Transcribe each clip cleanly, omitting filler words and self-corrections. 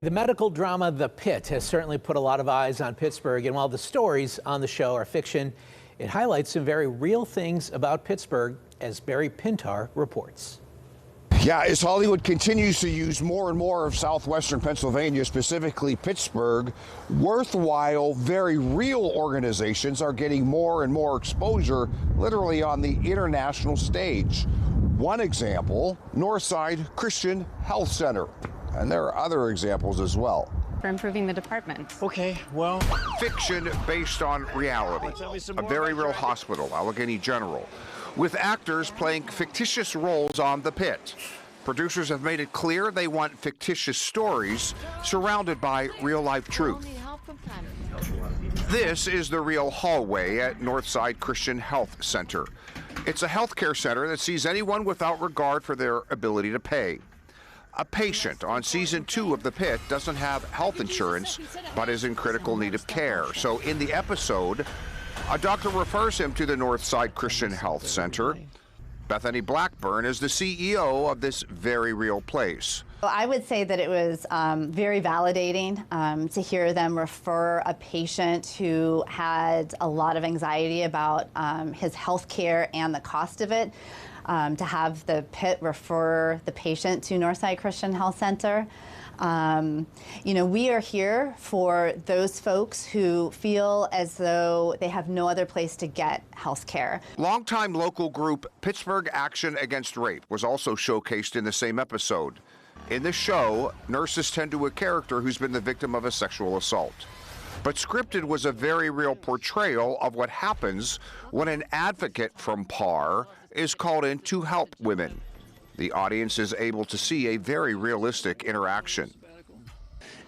The medical drama The Pitt has certainly put a lot of eyes on Pittsburgh, and while the stories on the show are fiction, it highlights some very real things about Pittsburgh, as Barry Pintar reports. Yeah, as Hollywood continues to use more and more of southwestern Pennsylvania, specifically Pittsburgh, worthwhile, very real organizations are getting more and more exposure, literally on the international stage. One example, Northside Christian Health Center. And there are other examples as well. For improving the department. Okay, well. Fiction based on reality. A very real hospital, Allegheny General, with actors playing fictitious roles on The Pitt. Producers have made it clear they want fictitious stories surrounded by real-life truth. This is the real hallway at Northside Christian Health Center. It's a healthcare center that sees anyone without regard for their ability to pay. A patient on season 2 of The Pitt doesn't have health insurance, but is in critical need of care. So in the episode, a doctor refers him to the Northside Christian Health Center. Bethany Blackburn is the CEO of this very real place. Well, I would say that it was very validating to hear them refer a patient who had a lot of anxiety about his health care and the cost of it. To have the Pitt refer the patient to Northside Christian Health Center. You know, we are here for those folks who feel as though they have no other place to get health care. Longtime local group Pittsburgh Action Against Rape was also showcased in the same episode. In the show, nurses tend to a character who's been the victim of a sexual assault. But scripted was a very real portrayal of what happens when an advocate from PAR is called in to help women. The audience is able to see a very realistic interaction.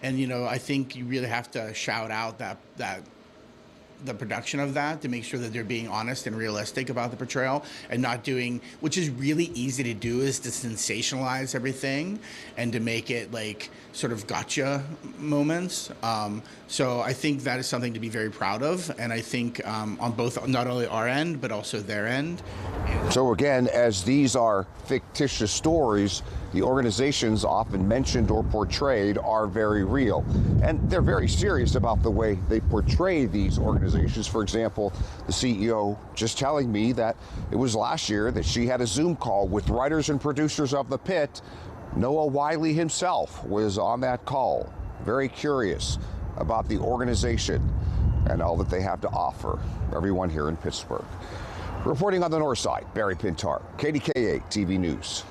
And you know, I think you really have to shout out the production of that to make sure that they're being honest and realistic about the portrayal and not doing, which is really easy to do, is to sensationalize everything and to make it like sort of gotcha moments. So I think that is something to be very proud of, and I think on both, not only our end but also their end. So again, as these are fictitious stories, the organizations often mentioned or portrayed are very real. And they're very serious about the way they portray these organizations. For example, the CEO just telling me that it was last year that she had a Zoom call with writers and producers of The Pitt. Noah Wiley himself was on that call, very curious about the organization and all that they have to offer everyone here in Pittsburgh. Reporting on the north side, Barry Pintar, KDKA-TV News.